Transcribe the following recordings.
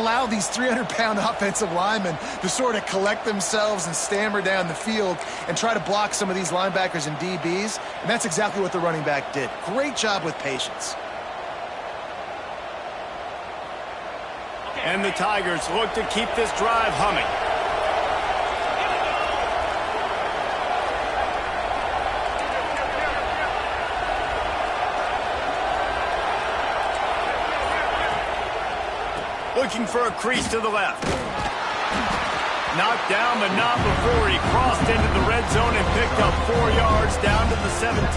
allow these 300-pound offensive linemen to sort of collect themselves and stammer down the field and try to block some of these linebackers and DBs, and that's exactly what the running back did. Great job with patience. And the Tigers look to keep this drive humming. Looking for a crease to the left. Knocked down, but not before he crossed into the red zone and picked up 4 yards down to the 17.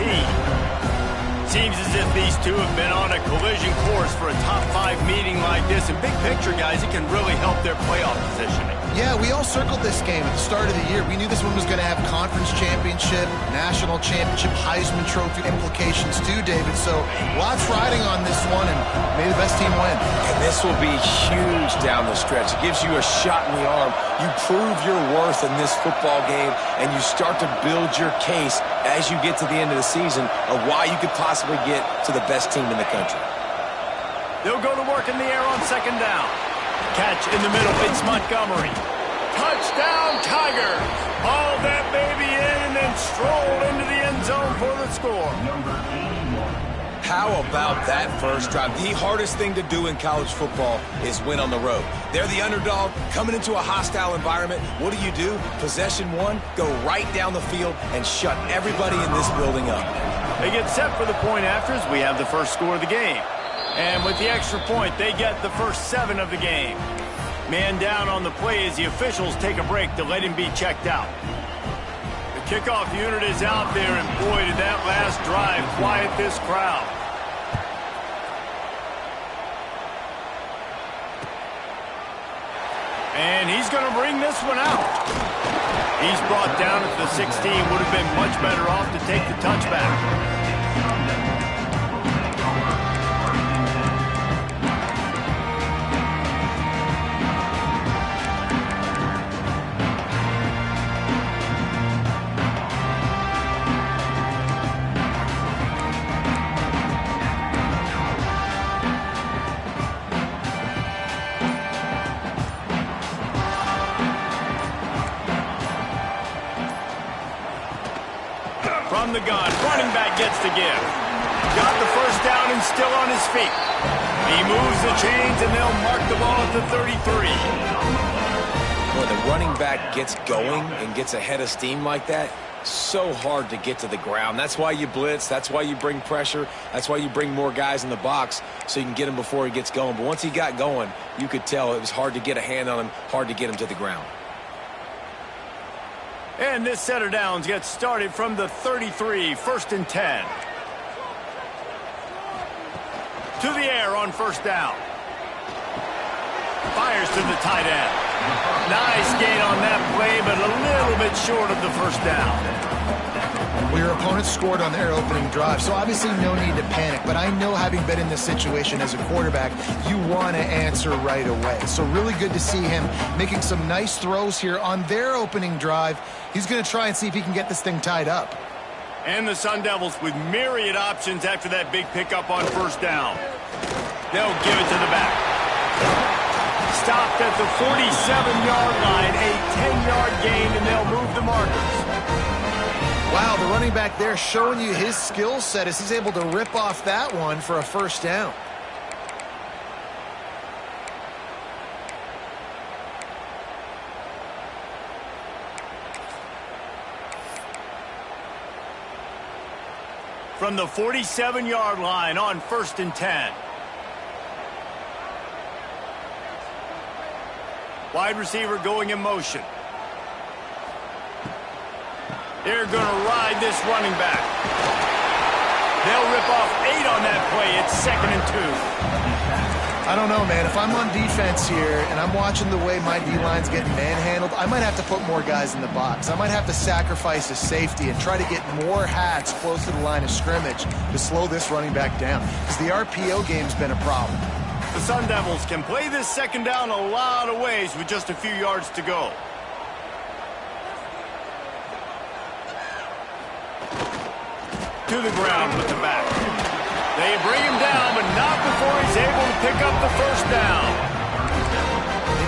Seems as if these two have been on a collision course for a top-5 meeting like this. And big picture, guys, it can really help their playoff positioning. Yeah, we all circled this game at the start of the year. We knew this one was going to have conference championship, national championship, Heisman Trophy implications too, David. So lots riding on this one, and may the best team win. And this will be huge down the stretch. It gives you a shot in the arm. You prove your worth in this football game, and you start to build your case as you get to the end of the season of why you could possibly get to the best team in the country. They'll go to work in the air on second down. Catch in the middle. It's Montgomery. Touchdown, Tigers. Haul that baby in and then stroll into the end zone for the score. How about that first drive? The hardest thing to do in college football is win on the road. They're the underdog coming into a hostile environment. What do? Possession one, go right down the field and shut everybody in this building up. They get set for the point afters. We have the first score of the game. And with the extra point, they get the first 7 of the game. Man down on the play as the officials take a break to let him be checked out. The kickoff unit is out there, and boy, did that last drive quiet this crowd. And he's going to bring this one out. He's brought down at the 16. Would have been much better off to take the touchback. From the gun, running back gets the give. Got the first down and still on his feet. He moves the chains and they'll mark the ball at the 33. When the running back gets going and gets ahead of steam like that, so hard to get to the ground. That's why you blitz. That's why you bring pressure. That's why you bring more guys in the box so you can get him before he gets going. But once he got going, you could tell it was hard to get a hand on him, hard to get him to the ground. And this set of downs gets started from the 33, 1st and 10. To the air on first down. Fires to the tight end. Nice gain on that play, but a little bit short of the first down. Well, your opponent scored on their opening drive, so obviously no need to panic. But I know, having been in this situation as a quarterback, you want to answer right away. So really good to see him making some nice throws here on their opening drive. He's going to try and see if he can get this thing tied up. And the Sun Devils with myriad options after that big pickup on first down. They'll give it to the back. Stopped at the 47-yard line, a 10-yard gain, and they'll move the markers. Wow, the running back there showing you his skill set as he's able to rip off that one for a first down. From the 47-yard line on 1st and 10. Wide receiver going in motion. They're going to ride this running back. They'll rip off 8 on that play. It's 2nd and 2. I don't know, man. If I'm on defense here and I'm watching the way my D-line's getting manhandled, I might have to put more guys in the box. I might have to sacrifice a safety and try to get more hats close to the line of scrimmage to slow this running back down, because the RPO game's been a problem. The Sun Devils can play this second down a lot of ways with just a few yards to go. To the ground with the back. They bring him down, but not before he's able to pick up the first down.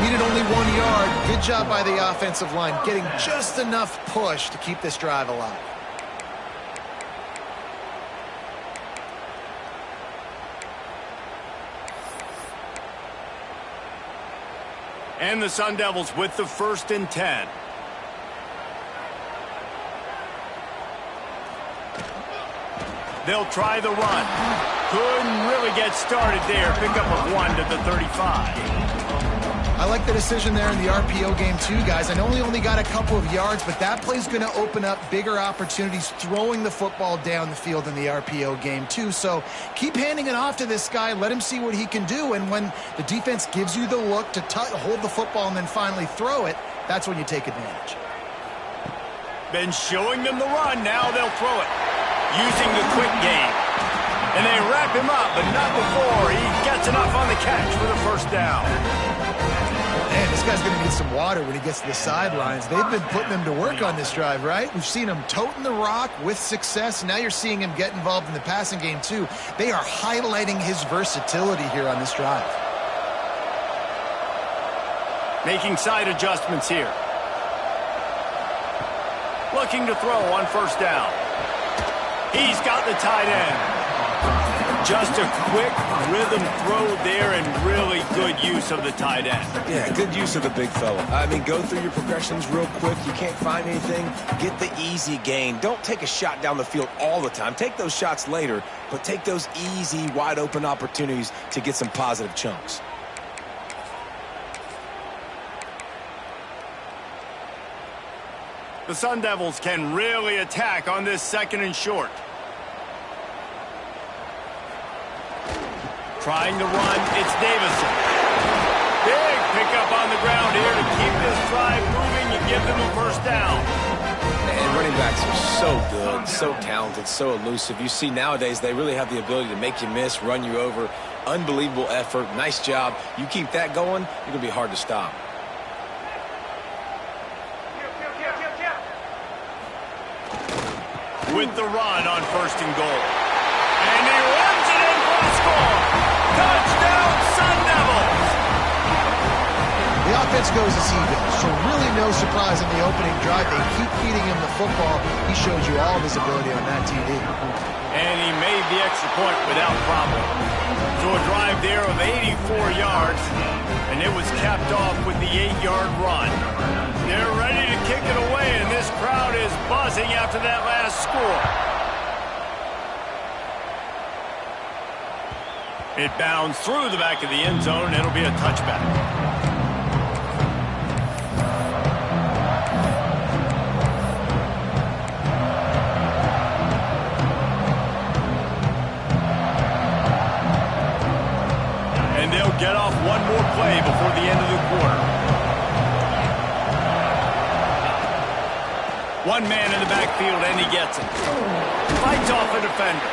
Needed only 1 yard. Good job by the offensive line, getting just enough push to keep this drive alive. And the Sun Devils with the 1st and 10. They'll try the run. Couldn't really get started there. Pick up of 1 to the 35. I like the decision there in the RPO game too, guys. I know he only got a couple of yards, but that play's going to open up bigger opportunities throwing the football down the field in the RPO game too. So keep handing it off to this guy. Let him see what he can do. And when the defense gives you the look to hold the football and then finally throw it, that's when you take advantage. Been showing them the run. Now they'll throw it using the quick game. And they wrap him up, but not before he gets enough on the catch for the 1st down. Man, this guy's going to need some water when he gets to the sidelines. They've been putting him to work on this drive, right? We've seen him toting the rock with success. Now you're seeing him get involved in the passing game, too. They are highlighting his versatility here on this drive. Making side adjustments here. Looking to throw on 1st down. He's got the tight end. Just a quick rhythm throw there and really good use of the tight end. Yeah, good use of the big fella. I mean, go through your progressions real quick. You can't find anything. Get the easy gain. Don't take a shot down the field all the time. Take those shots later, but take those easy, wide-open opportunities to get some positive chunks. The Sun Devils can really attack on this 2nd and short. Trying to run, it's Davison. Big pickup on the ground here to keep this drive moving and give them a 1st down. And running backs are so good, so talented, so elusive. You see nowadays they really have the ability to make you miss, run you over. Unbelievable effort. Nice job. You keep that going, you're going to be hard to stop. With the run on 1st and goal. And he runs it in for the score. Touchdown, Sun Devils! The offense goes as he goes, so really no surprise in the opening drive. They keep feeding him the football. He showed you all of his ability on that TV. And he made the extra point without problem. So a drive there of 84 yards, and it was capped off with the 8-yard run. They're ready to kick it away, and this crowd is buzzing after that last score. It bounds through the back of the end zone, and it'll be a touchback. And they'll get off one more play before the end of the quarter. One man in the backfield, and he gets it. Fights off a defender.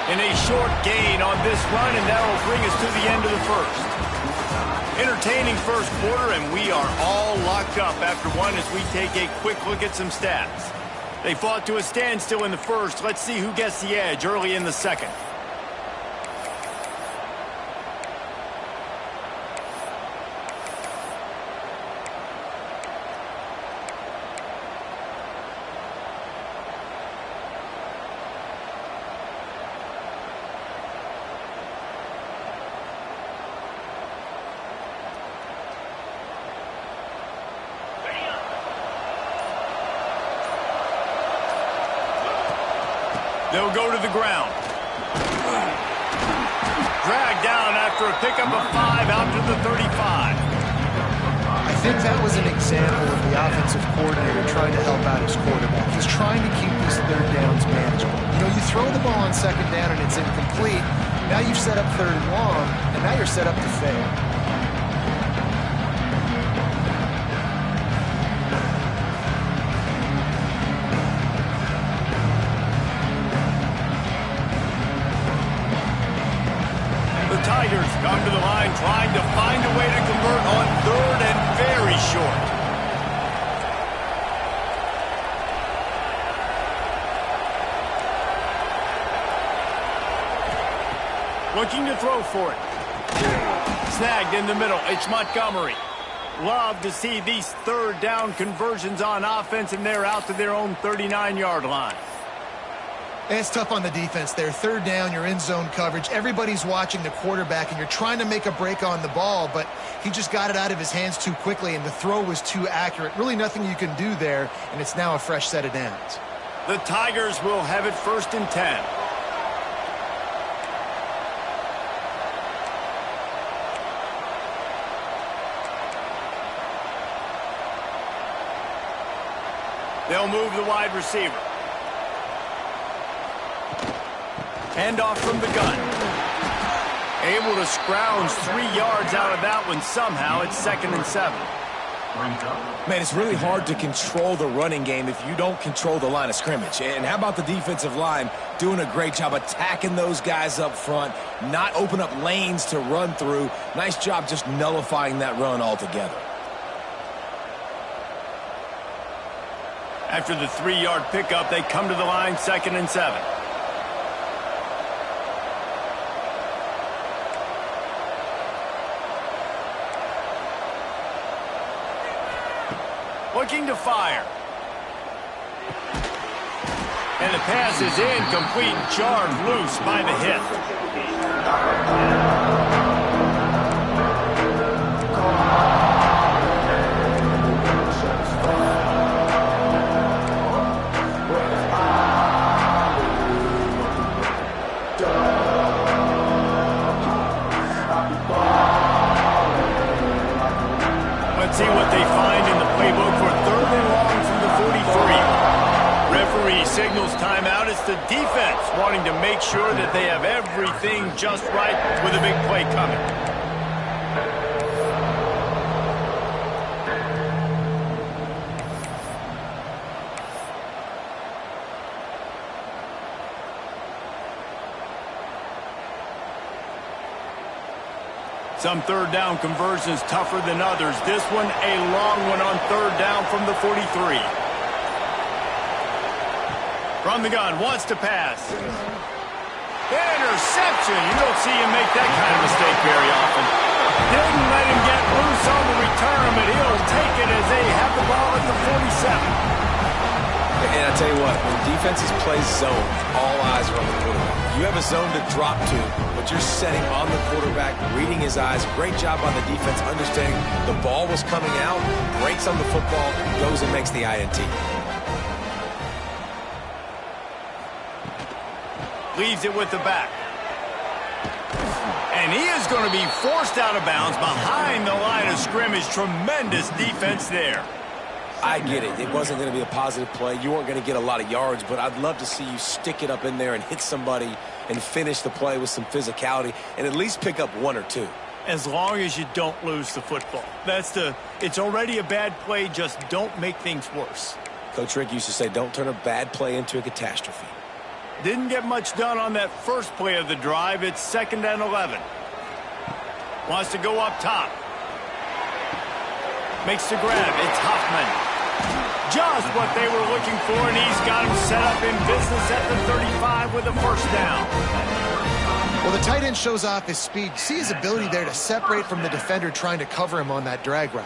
And a short gain on this run, and that will bring us to the end of the 1st. Entertaining 1st quarter, and we are all locked up after one as we take a quick look at some stats. They fought to a standstill in the 1st. Let's see who gets the edge early in the 2nd. They'll go to the ground. Dragged down after a pickup of 5 out to the 35. I think that was an example of the offensive coordinator trying to help out his quarterback. He's trying to keep these 3rd downs manageable. You know, you throw the ball on 2nd down and it's incomplete. Now you've set up 3rd and long, and now you're set up to fail. Tigers come to the line trying to find a way to convert on 3rd and very short. Looking to throw for it. Snagged in the middle. It's Montgomery. love to see these third down conversions on offense, and they're out to their own 39-yard line. And it's tough on the defense there. Third down, you're in zone coverage. Everybody's watching the quarterback, and you're trying to make a break on the ball, but he just got it out of his hands too quickly, and the throw was too accurate. Really nothing you can do there, and it's now a fresh set of downs. The Tigers will have it 1st and 10. They'll move the wide receiver. Hand off from the gun. Able to scrounge 3 yards out of that one somehow. It's 2nd and 7. Man, it's really hard to control the running game if you don't control the line of scrimmage. And how about the defensive line doing a great job attacking those guys up front, not open up lanes to run through. Nice job just nullifying that run altogether. After the 3-yard pickup, they come to the line, 2nd and 7. Looking to fire. And the pass is incomplete, jarred loose by the hit. Let's see what they find in the playbook for 3rd and long from the 43. Referee signals timeout. It's the defense wanting to make sure that they have everything just right with a big play coming. Some third down conversions tougher than others. This one, a long one on 3rd down from the 43. From the gun, wants to pass. Interception. You don't see him make that kind of mistake very often. Didn't let him get loose on the return, but he'll take it as they have the ball at the 47. And I tell you what, when defenses play zone, all eyes are on the quarterback. You have a zone to drop to, but you're setting on the quarterback, reading his eyes. Great job on the defense, understanding the ball was coming out, breaks on the football, goes and makes the INT. Leaves it with the back. And he is going to be forced out of bounds behind the line of scrimmage. Tremendous defense there. I get it. It wasn't going to be a positive play. You weren't going to get a lot of yards, but I'd love to see you stick it up in there and hit somebody and finish the play with some physicality and at least pick up 1 or 2. As long as you don't lose the football. It's already a bad play, just don't make things worse. Coach Rick used to say, don't turn a bad play into a catastrophe. Didn't get much done on that first play of the drive. It's 2nd and 11. Wants to go up top. Makes the grab. It's Huffman. Just what they were looking for, and he's got him set up in business at the 35 with a 1st down. Well, the tight end shows off his speed. See his ability there to separate from the defender trying to cover him on that drag route.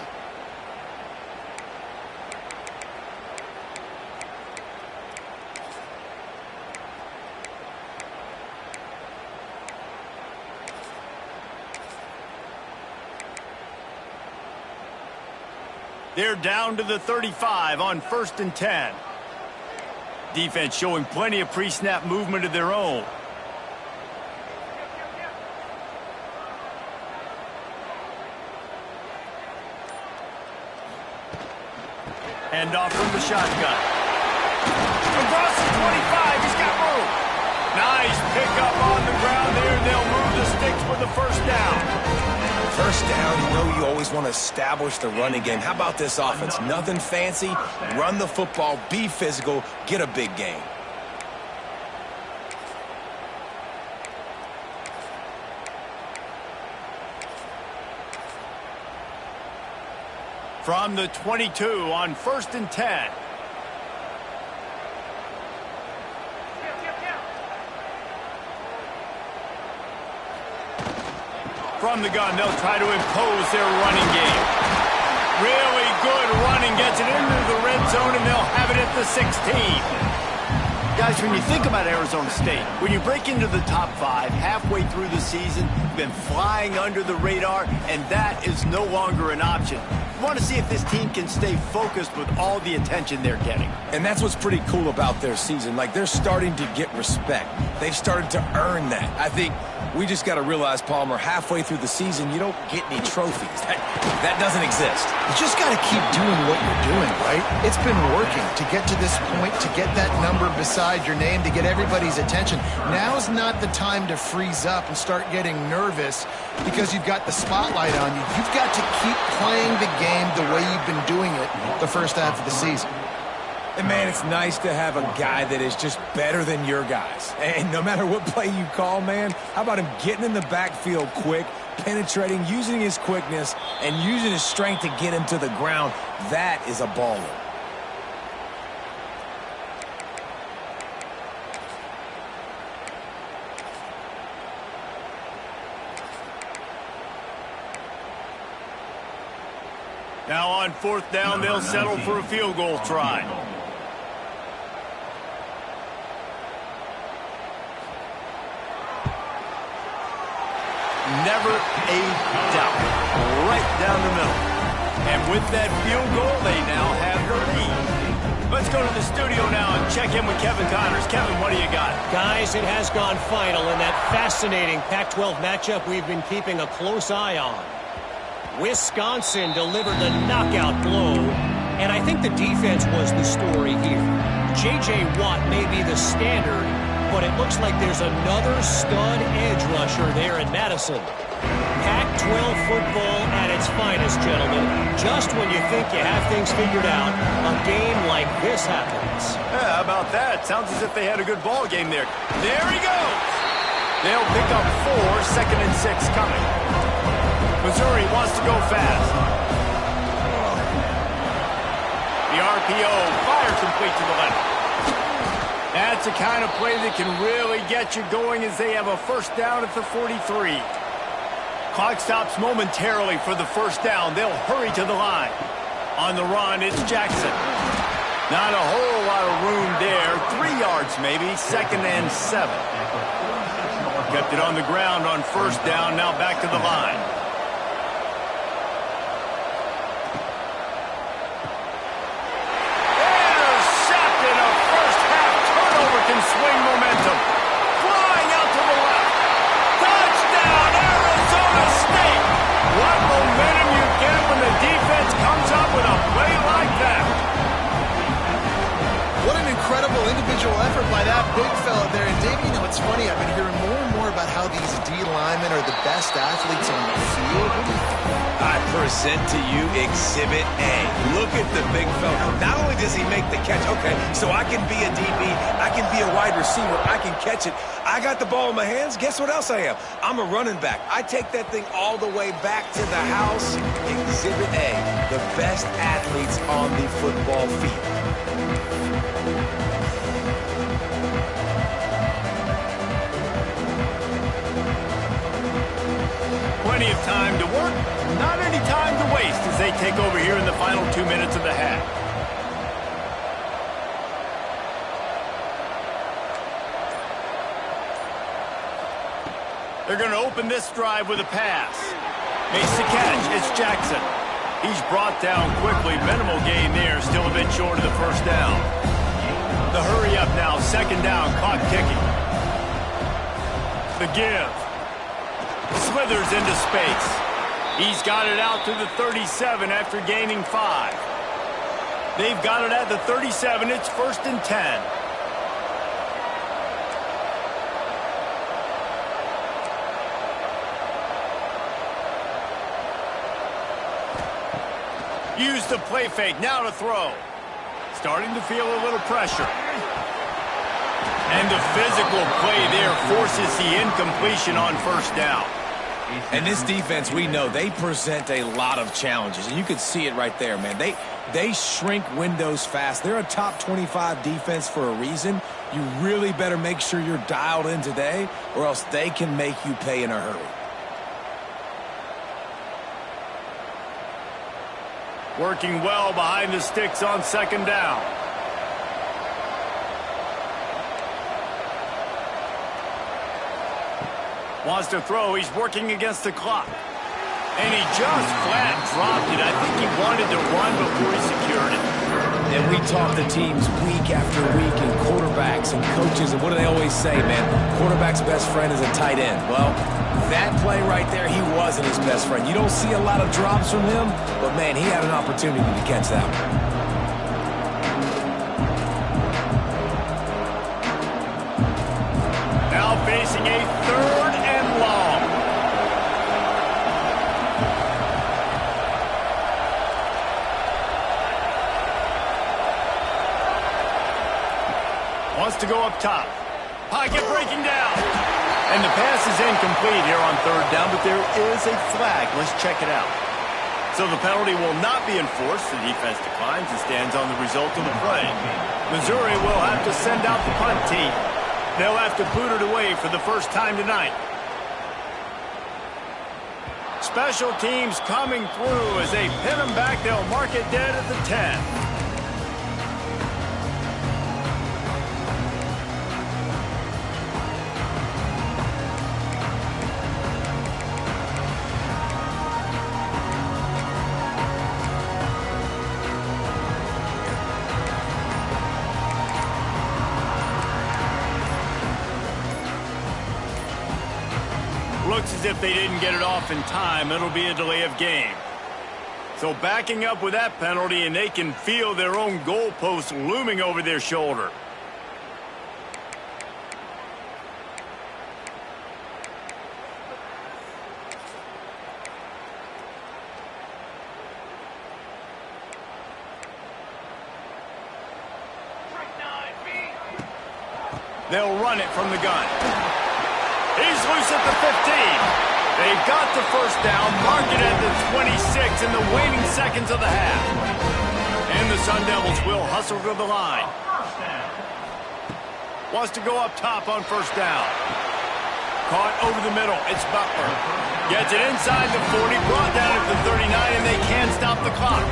They're down to the 35 on 1st and 10. Defense showing plenty of pre-snap movement of their own. Hand off from the shotgun. Across the 25, he's got room. Nice pickup on the ground there. They'll move the sticks with the 1st down. 1st down, you know you always want to establish the running game. How about this offense? Nothing fancy. Run the football, be physical, get a big gain. From the 22 on 1st and 10. From the gun, they'll try to impose their running game. the 16. Guys, when you think about Arizona State, when you break into the top 5 halfway through the season, you've been flying under the radar, and that is no longer an option. You want to see if this team can stay focused with all the attention they're getting. And that's what's pretty cool about their season. Like, they're starting to get respect. They've started to earn that. I think we just got to realize, Palmer, halfway through the season, you don't get any trophies. That doesn't exist. You just got to keep doing what you're doing, right? It's been working to get to this point, to get that number beside your name, to get everybody's attention. Now's not the time to freeze up and start getting nervous because you've got the spotlight on you. You've got to keep playing the game the way you've been doing it the first half of the season. And, man, it's nice to have a guy that is just better than your guys. And no matter what play you call, man, how about him getting in the backfield quick, penetrating, using his quickness, and using his strength to get him to the ground? That is a baller. Now on 4th down, they'll settle for a field goal try. Never a doubt. Right down the middle. And with that field goal, they now have the lead. Let's go to the studio now and check in with Kevin Connors. Kevin, what do you got? Guys, it has gone final in that fascinating Pac-12 matchup we've been keeping a close eye on. Wisconsin delivered the knockout blow, and I think the defense was the story here. J.J. Watt may be the standard, but it looks like there's another stud edge rusher there in Madison. Pac-12 football at its finest, gentlemen. Just when you think you have things figured out, a game like this happens. Yeah, how about that? Sounds as if they had a good ball game there. There he goes! They'll pick up 4, 2nd and 6 coming. Missouri wants to go fast. The RPO, fire complete to the left. That's the kind of play that can really get you going as they have a first down at the 43. Clock stops momentarily for the first down. They'll hurry to the line. On the run, it's Jackson. Not a whole lot of room there. 3 yards maybe, 2nd and 7. Kept it on the ground on first down, now back to the line. Swing momentum. Flying out to the left. Touchdown, Arizona State. What momentum you get when the defense comes up with a play like that. What an incredible individual effort by that big fella there. And Dave, you know, it's funny. I've been hearing more and more about how these D linemen are the best athletes on the field. What do you think? I present to you Exhibit A. Look at the big fella. Not only does he make the catch, okay, so I can be a DB, I can be a wide receiver, I can catch it. I got the ball in my hands. Guess what else I am? I'm a running back. I take that thing all the way back to the house. Exhibit A, the best athletes on the football field. Plenty of time to work, not any time to waste as they take over here in the final 2 minutes of the half. They're going to open this drive with a pass. Makes the catch. It's Jackson. He's brought down quickly. Minimal gain there. Still a bit short of the first down. The hurry up now. 2nd down. Clock ticking. The give. Slithers into space. He's got it out to the 37 after gaining 5. They've got it at the 37. It's 1st and 10. Use the play fake. Now to throw. Starting to feel a little pressure. And the physical play there forces the incompletion on first down. And this defense, we know, they present a lot of challenges. And you can see it right there, man. They shrink windows fast. They're a top 25 defense for a reason. You really better make sure you're dialed in today, or else they can make you pay in a hurry. Working well behind the sticks on 2nd down. Wants to throw. He's working against the clock. And he just flat dropped it. I think he wanted to run before he secured it. And we talk to teams week after week and quarterbacks and coaches, and what do they always say, man? Quarterback's best friend is a tight end. Well, that play right there, he wasn't his best friend. You don't see a lot of drops from him, but, man, he had an opportunity to catch that one. Now facing a 3rd and long. Wants to go up top. Pocket breaking down. And the pass is incomplete here on 3rd down, but there is a flag. Let's check it out. So the penalty will not be enforced. The defense declines and stands on the result of the play. Missouri will have to send out the punt team. They'll have to boot it away for the first time tonight. Special teams coming through as they pin them back. They'll mark it dead at the 10. Looks as if they didn't get it off in time. It'll be a delay of game. So backing up with that penalty, and they can feel their own goalpost looming over their shoulder. They'll run it from the gun. He's loose at the 15. They've got the first down, mark it at the 26 in the waning seconds of the half. And the Sun Devils will hustle to the line. Wants to go up top on 1st down. Caught over the middle. It's Butler. Gets it inside the 40, brought down at the 39, and they can't stop the clock.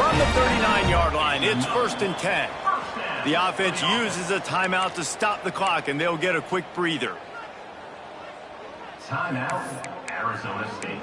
From the 39-yard line, it's 1st and 10. The offense uses a timeout to stop the clock, and they'll get a quick breather. Timeout, Arizona State.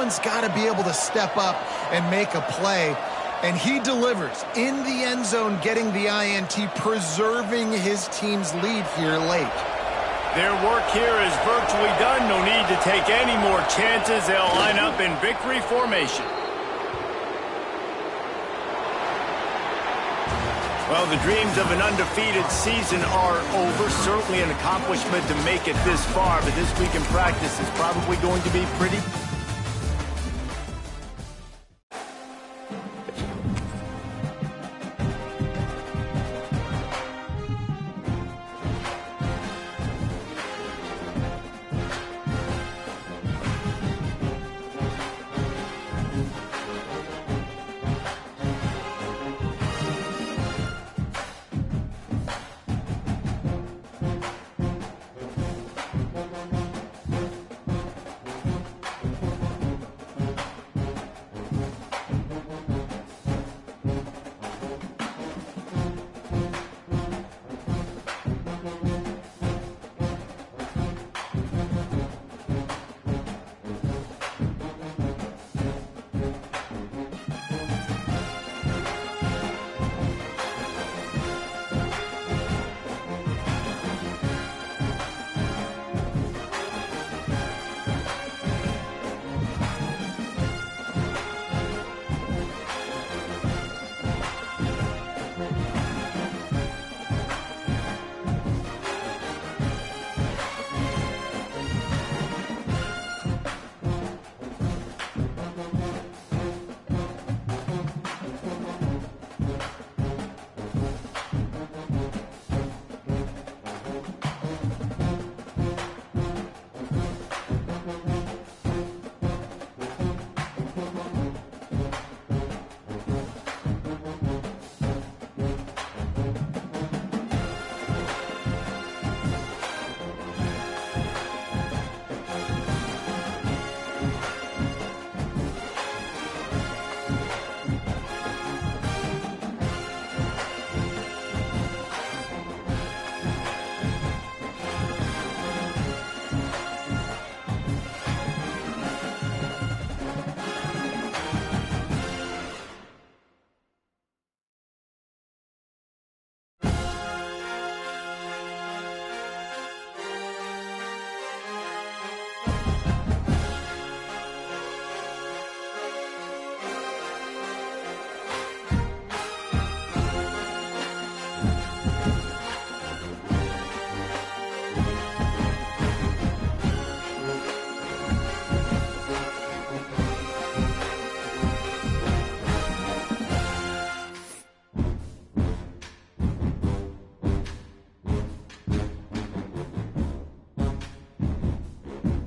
someone's got to be able to step up and make a play. And he delivers in the end zone, getting the INT, preserving his team's lead here late. Their work here is virtually done. No need to take any more chances. They'll line up in victory formation. Well, the dreams of an undefeated season are over. Certainly an accomplishment to make it this far, but this week in practice is probably going to be pretty